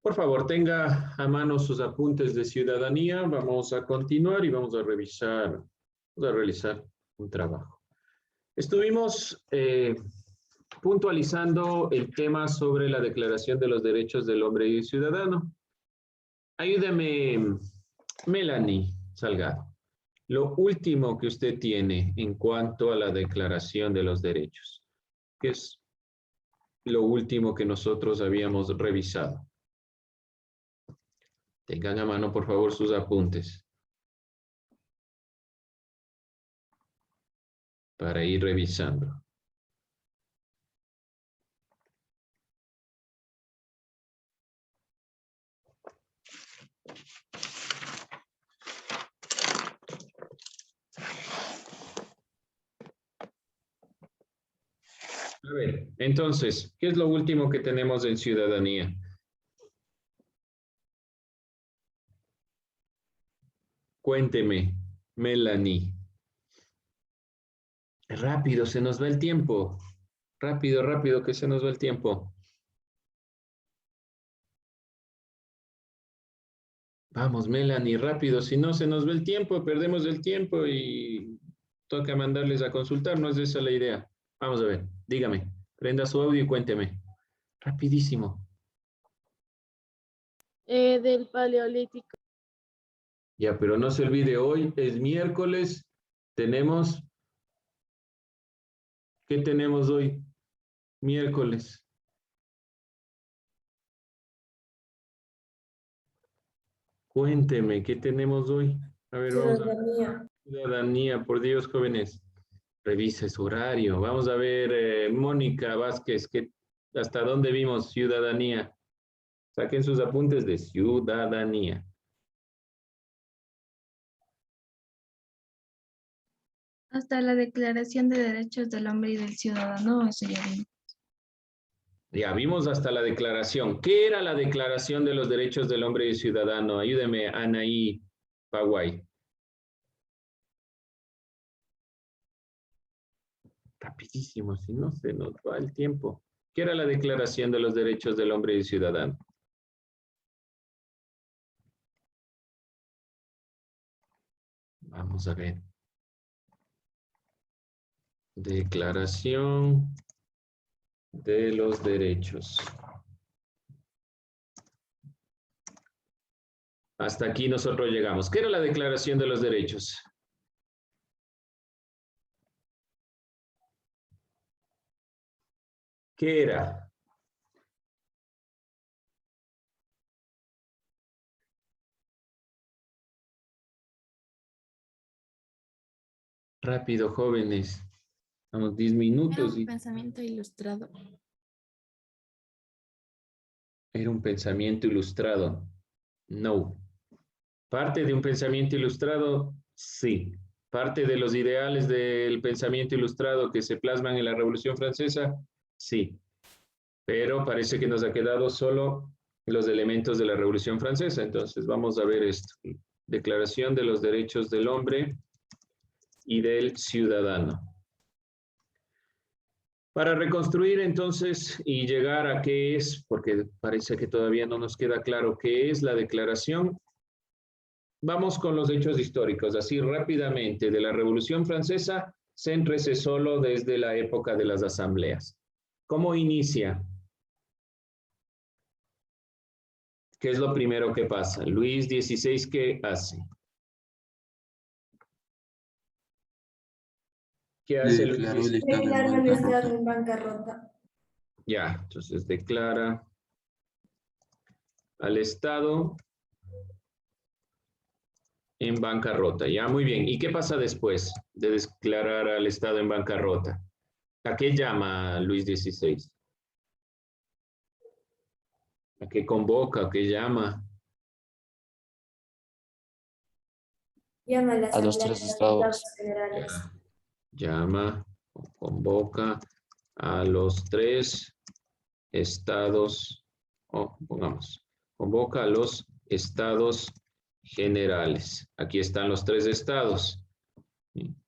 Por favor, tenga a mano sus apuntes de ciudadanía. Vamos a continuar y vamos a realizar un trabajo. Estuvimos puntualizando el tema sobre la Declaración de los Derechos del Hombre y el Ciudadano. Ayúdame, Melanie Salgado. Lo último que usted tiene en cuanto a la Declaración de los Derechos, que es lo último que nosotros habíamos revisado. Tengan a mano, por favor, sus apuntes para ir revisando. A ver, entonces, ¿qué es lo último que tenemos en ciudadanía? Cuénteme, Melanie. Rápido, se nos va el tiempo. Rápido, rápido, que se nos va el tiempo. Vamos, Melanie, rápido, si no se nos va el tiempo, perdemos el tiempo y toca mandarles a consultar, no es esa la idea. Vamos a ver, dígame, prenda su audio y cuénteme. Rapidísimo. Del Paleolítico. Ya, pero no se olvide, hoy es miércoles, tenemos... ¿Qué tenemos hoy? Miércoles. Cuénteme, ¿qué tenemos hoy? A ver, vamos a ver. Ciudadanía, por Dios, jóvenes. Revise su horario. Vamos a ver, Mónica Vázquez, ¿hasta dónde vimos ciudadanía? Saquen sus apuntes de ciudadanía. Hasta la Declaración de Derechos del Hombre y del Ciudadano, eso ya vimos. Ya vimos hasta la declaración. ¿Qué era la Declaración de los Derechos del Hombre y del Ciudadano? Ayúdeme, Anaí Paguay. Rapidísimo, si no se nos va el tiempo. ¿Qué era la Declaración de los Derechos del Hombre y del Ciudadano? Vamos a ver. Declaración de los Derechos. Hasta aquí nosotros llegamos. ¿Qué era la Declaración de los Derechos? ¿Qué era? Rápido, jóvenes. Estamos 10 minutos. Era un pensamiento ilustrado. Era un pensamiento ilustrado. No. ¿Parte de un pensamiento ilustrado? Sí. ¿Parte de los ideales del pensamiento ilustrado que se plasman en la Revolución Francesa? Sí. Pero parece que nos ha quedado solo los elementos de la Revolución Francesa. Entonces vamos a ver esto. Declaración de los Derechos del Hombre y del Ciudadano. Para reconstruir entonces y llegar a qué es, porque parece que todavía no nos queda claro qué es la declaración, vamos con los hechos históricos, así rápidamente. De la Revolución Francesa, céntrese solo desde la época de las asambleas. ¿Cómo inicia? ¿Qué es lo primero que pasa? Luis XVI, ¿qué hace? ¿Qué hace Luis Declaró el XVI? Estado en Declaró el Estado bancarrota. en bancarrota. Ya, entonces declara al Estado en bancarrota. Ya, muy bien. ¿Y qué pasa después de declarar al Estado en bancarrota? ¿A qué llama Luis XVI? ¿A qué convoca? ¿A qué llama? Llama a la A los Asamblea tres de los Estados estados. Generales. Llama o convoca a los tres estados, o pongamos, convoca a los estados generales. Aquí están los tres estados.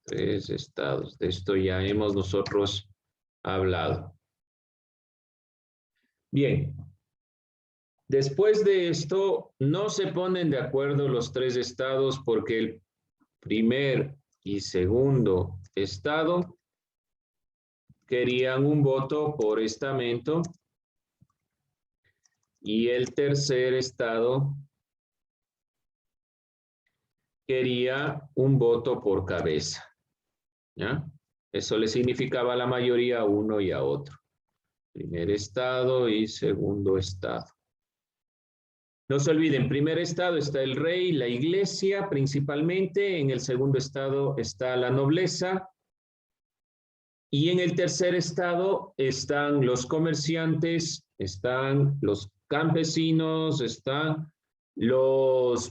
Tres estados. De esto ya hemos nosotros hablado. Bien. Después de esto, no se ponen de acuerdo los tres estados porque el primer y segundo estado querían un voto por estamento y el tercer estado quería un voto por cabeza, ¿ya? Eso le significaba a la mayoría a uno y a otro. Primer estado y segundo estado. No se olviden, primer estado está el rey, la iglesia principalmente, en el segundo estado está la nobleza y en el tercer estado están los comerciantes, están los campesinos, están los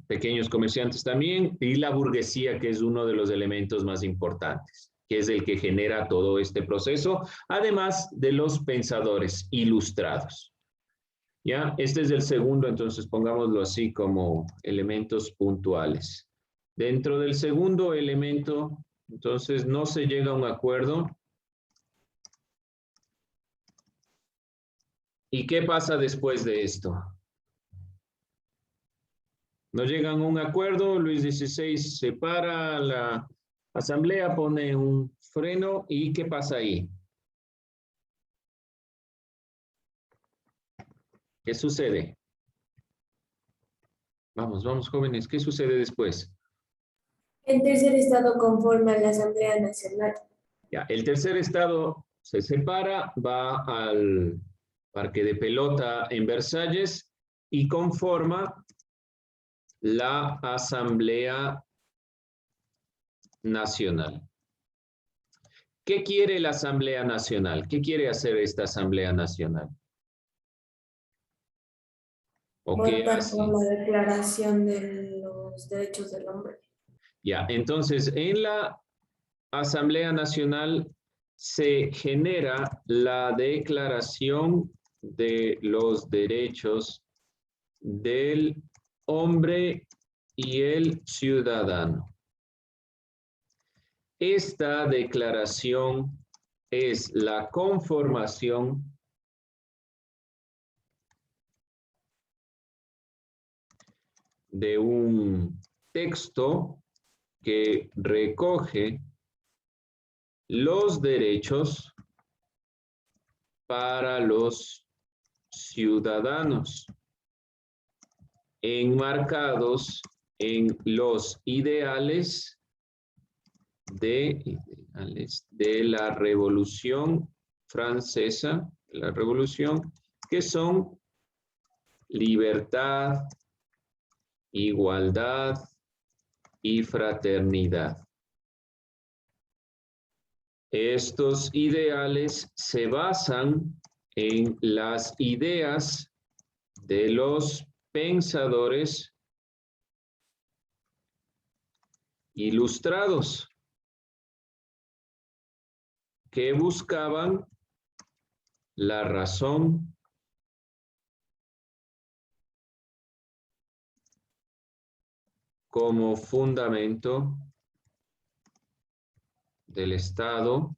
pequeños comerciantes también y la burguesía, que es uno de los elementos más importantes, que es el que genera todo este proceso, además de los pensadores ilustrados. ¿Ya? Este es el segundo, entonces pongámoslo así como elementos puntuales. Dentro del segundo elemento, entonces no se llega a un acuerdo. ¿Y qué pasa después de esto? No llegan a un acuerdo, Luis XVI se para, la asamblea pone un freno y ¿qué pasa ahí? ¿Qué sucede? Vamos, vamos jóvenes, ¿qué sucede después? El tercer estado conforma la Asamblea Nacional. Ya, el tercer estado se separa, va al parque de pelota en Versalles y conforma la Asamblea Nacional. ¿Qué quiere la Asamblea Nacional? ¿Qué quiere hacer esta Asamblea Nacional? ¿O qué Votar hace? por la Declaración de los Derechos del Hombre. Ya, entonces en la Asamblea Nacional se genera la Declaración de los Derechos del Hombre y el Ciudadano. Esta declaración es la conformación de un texto que recoge los derechos para los ciudadanos, enmarcados en los ideales de la Revolución Francesa, que son libertad, igualdad y fraternidad. Estos ideales se basan en las ideas de los pensadores ilustrados que buscaban la razón como fundamento del Estado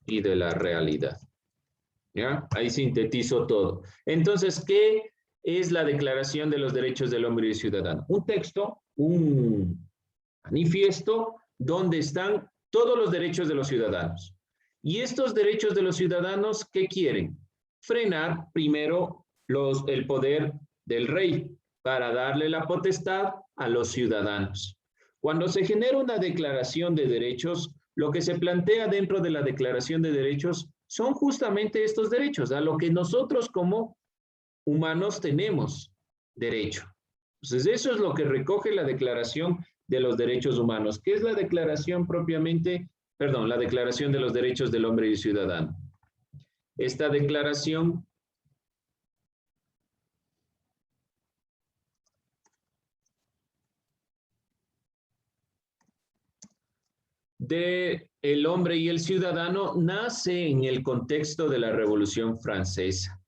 y de la realidad. ¿Ya? Ahí sintetizo todo. Entonces, ¿qué es la Declaración de los Derechos del Hombre y del Ciudadano? Un texto, un manifiesto donde están todos los derechos de los ciudadanos. Y estos derechos de los ciudadanos, ¿qué quieren? Frenar primero el poder del rey para darle la potestad a los ciudadanos. Cuando se genera una declaración de derechos, lo que se plantea dentro de la declaración de derechos son justamente estos derechos, a lo que nosotros como humanos tenemos derecho. Entonces, eso es lo que recoge la Declaración de los Derechos Humanos, que es la declaración propiamente, perdón, la Declaración de los Derechos del Hombre y del Ciudadano. Esta declaración de el hombre y el ciudadano nace en el contexto de la Revolución Francesa.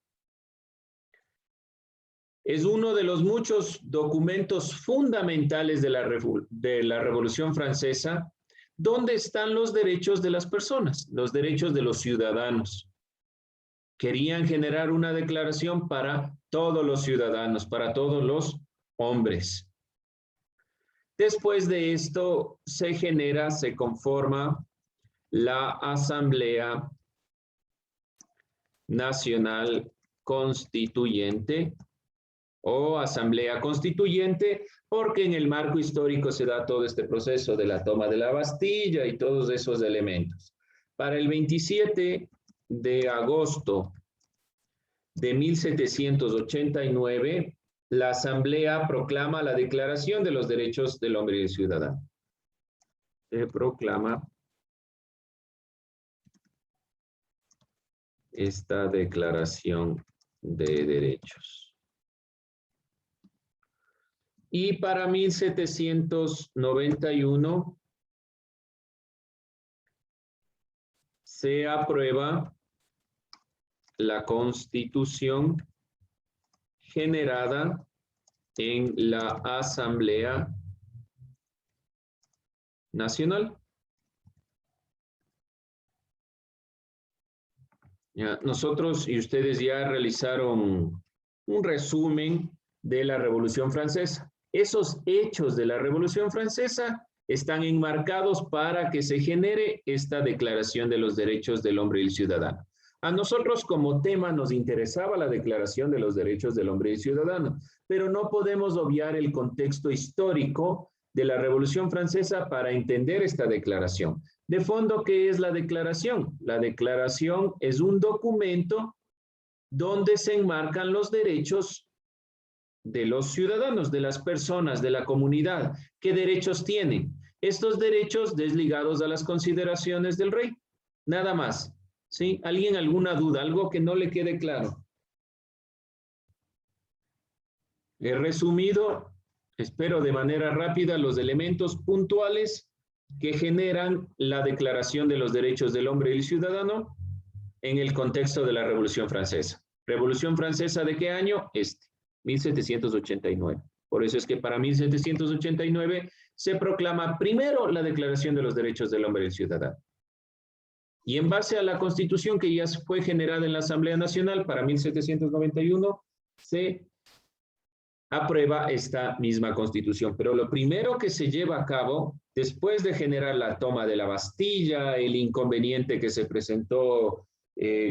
Es uno de los muchos documentos fundamentales de la Revolución Francesa, donde están los derechos de las personas, los derechos de los ciudadanos. Querían generar una declaración para todos los ciudadanos, para todos los hombres. Después de esto se conforma la Asamblea Nacional Constituyente o Asamblea Constituyente, porque en el marco histórico se da todo este proceso de la toma de la Bastilla y todos esos elementos. Para el 27 de agosto de 1789, la Asamblea proclama la Declaración de los Derechos del Hombre y del Ciudadano. Se proclama esta Declaración de Derechos. Y para 1791 se aprueba la Constitución generada en la Asamblea Nacional. Ya, nosotros y ustedes ya realizaron un resumen de la Revolución Francesa. Esos hechos de la Revolución Francesa están enmarcados para que se genere esta Declaración de los Derechos del Hombre y el Ciudadano. A nosotros como tema nos interesaba la Declaración de los Derechos del Hombre y el Ciudadano, pero no podemos obviar el contexto histórico de la Revolución Francesa para entender esta declaración. De fondo, ¿qué es la declaración? La declaración es un documento donde se enmarcan los derechos de los ciudadanos, de las personas, de la comunidad. ¿Qué derechos tienen? Estos derechos desligados a las consideraciones del rey. Nada más. ¿Sí? ¿Alguien alguna duda? ¿Algo que no le quede claro? He resumido, espero de manera rápida, los elementos puntuales que generan la Declaración de los Derechos del Hombre y el Ciudadano en el contexto de la Revolución Francesa. ¿Revolución Francesa de qué año? 1789. Por eso es que para 1789 se proclama primero la Declaración de los Derechos del Hombre y el Ciudadano. Y en base a la Constitución que ya fue generada en la Asamblea Nacional para 1791, se aprueba esta misma Constitución. Pero lo primero que se lleva a cabo, después de generar la toma de la Bastilla, el inconveniente que se presentó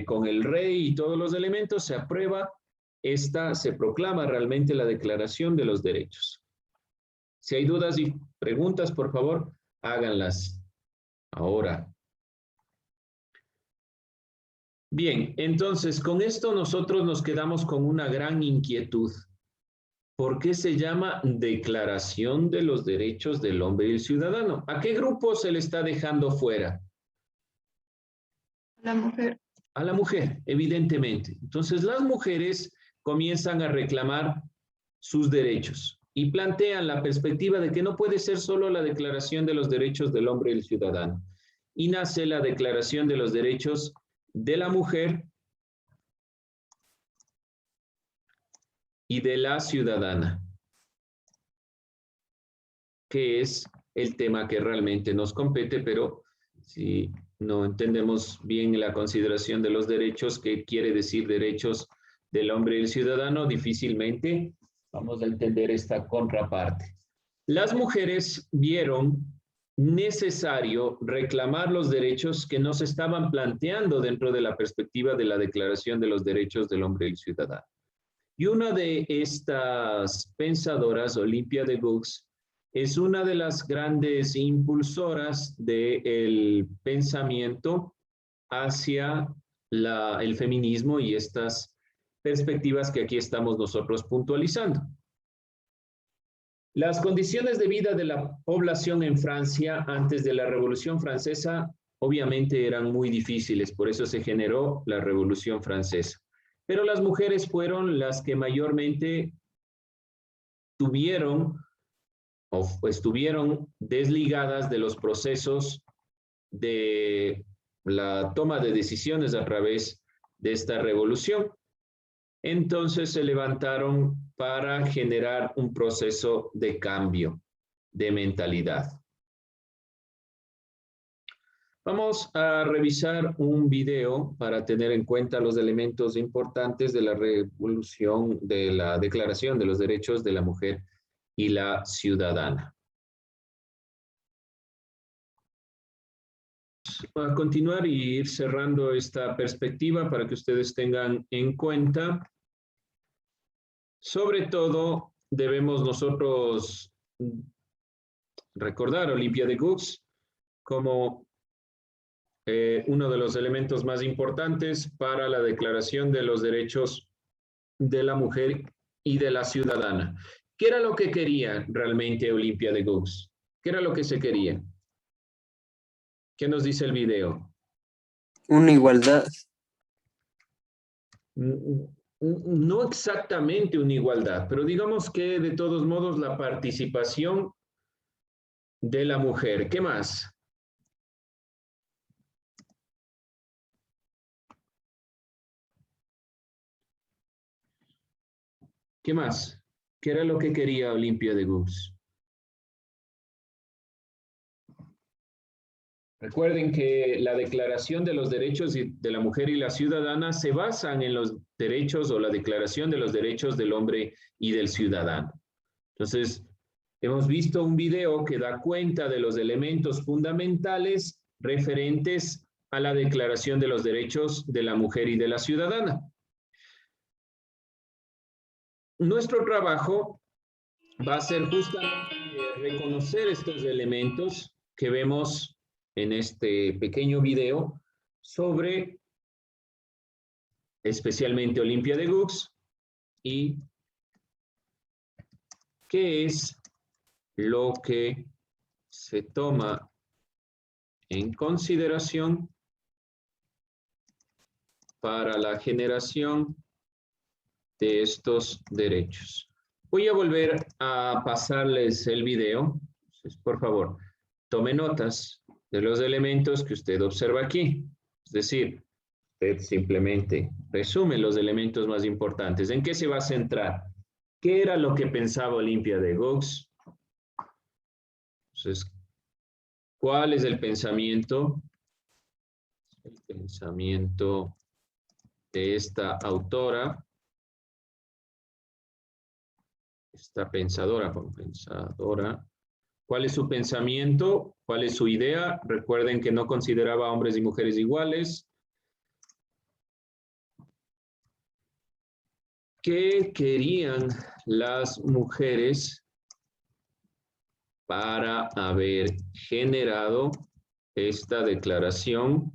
con el rey y todos los elementos, se aprueba se proclama realmente la Declaración de los Derechos. Si hay dudas y preguntas, por favor, háganlas ahora. Bien, entonces, con esto nosotros nos quedamos con una gran inquietud. ¿Por qué se llama Declaración de los Derechos del Hombre y el Ciudadano? ¿A qué grupo se le está dejando fuera? La mujer. A la mujer, evidentemente. Entonces, las mujeres comienzan a reclamar sus derechos y plantean la perspectiva de que no puede ser solo la Declaración de los Derechos del Hombre y el Ciudadano. Y nace la Declaración de los Derechos de la Mujer y de la Ciudadana, que es el tema que realmente nos compete, pero si no entendemos bien la consideración de los derechos, ¿qué quiere decir derechos del hombre y el ciudadano? Difícilmente vamos a entender esta contraparte. Las mujeres vieron necesario reclamar los derechos que nos estaban planteando dentro de la perspectiva de la Declaración de los Derechos del Hombre y el Ciudadano. Y una de estas pensadoras, Olympia de Gouges, es una de las grandes impulsoras del pensamiento hacia el feminismo y estas perspectivas que aquí estamos nosotros puntualizando. Las condiciones de vida de la población en Francia antes de la Revolución Francesa obviamente eran muy difíciles, por eso se generó la Revolución Francesa. Pero las mujeres fueron las que mayormente tuvieron o estuvieron desligadas de los procesos de la toma de decisiones a través de esta revolución. Entonces se levantaron para generar un proceso de cambio de mentalidad. Vamos a revisar un video para tener en cuenta los elementos importantes de la revolución de la Declaración de los Derechos de la Mujer y la Ciudadana. A continuar y ir cerrando esta perspectiva para que ustedes tengan en cuenta. Sobre todo, debemos nosotros recordar Olympia de Gouges como uno de los elementos más importantes para la Declaración de los Derechos de la Mujer y de la Ciudadana. ¿Qué era lo que quería realmente Olympia de Gouges? ¿Qué era lo que se quería? ¿Qué nos dice el video? Una igualdad. No exactamente una igualdad, pero digamos que de todos modos la participación de la mujer. ¿Qué más? ¿Qué más? ¿Qué era lo que quería Olympia de Gouges? Recuerden que la Declaración de los Derechos de la Mujer y la Ciudadana se basan en los derechos o la Declaración de los Derechos del Hombre y del Ciudadano. Entonces, hemos visto un video que da cuenta de los elementos fundamentales referentes a la Declaración de los Derechos de la Mujer y de la Ciudadana. Nuestro trabajo va a ser justamente reconocer estos elementos que vemos en este pequeño video sobre especialmente Olympia de Gouges y qué es lo que se toma en consideración para la generación de estos derechos. Voy a volver a pasarles el video. Entonces, por favor, tome notas de los elementos que usted observa aquí. Es decir, usted simplemente resume los elementos más importantes. ¿En qué se va a centrar? ¿Qué era lo que pensaba Olympia de Gouges? Entonces, ¿cuál es el pensamiento? El pensamiento de esta autora. Esta pensadora. ¿Cuál es su pensamiento? ¿Cuál es su idea? Recuerden que no consideraba a hombres y mujeres iguales. ¿Qué querían las mujeres para haber generado esta declaración?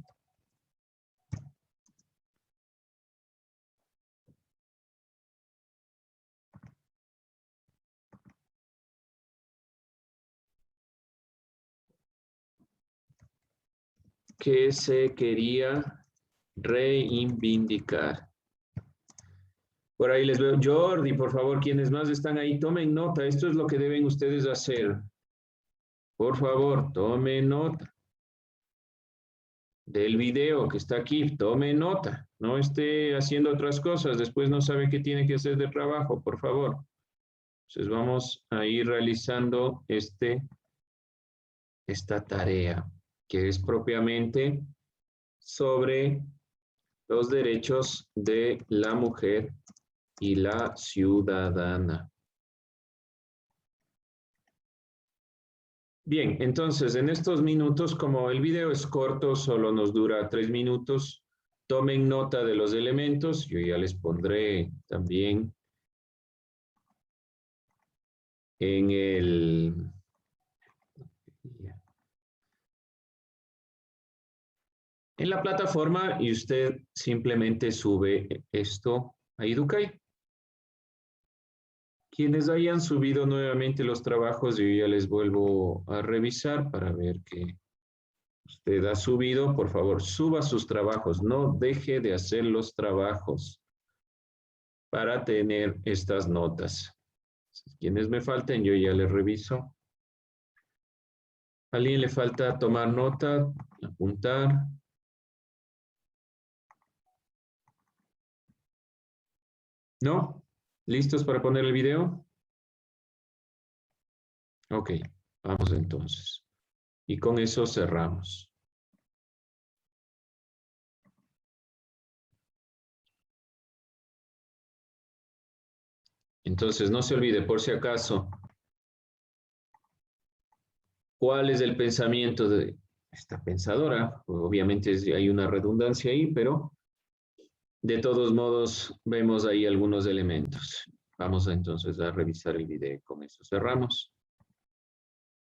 Que se quería reivindicar. Por ahí les veo. Jordi, por favor, quienes más están ahí, tomen nota. Esto es lo que deben ustedes hacer. Por favor, tomen nota del video que está aquí. Tome nota. No esté haciendo otras cosas. Después no sabe qué tiene que hacer de trabajo, por favor. Entonces vamos a ir realizando esta tarea, que es propiamente sobre los derechos de la mujer y la ciudadana. Bien, entonces en estos minutos, como el video es corto, solo nos dura 3 minutos, tomen nota de los elementos. Yo ya les pondré también en la plataforma y usted simplemente sube esto a Educay. Quienes hayan subido nuevamente los trabajos, yo ya les vuelvo a revisar para ver que usted ha subido. Por favor, suba sus trabajos. No deje de hacer los trabajos para tener estas notas. Quienes me falten, yo ya les reviso. ¿A alguien le falta tomar nota, apuntar? ¿No? ¿Listos para poner el video? Ok, vamos entonces. Y con eso cerramos. Entonces, no se olvide, por si acaso, ¿cuál es el pensamiento de esta pensadora? Obviamente hay una redundancia ahí, pero de todos modos vemos ahí algunos elementos. Vamos entonces a revisar el video. Con eso cerramos.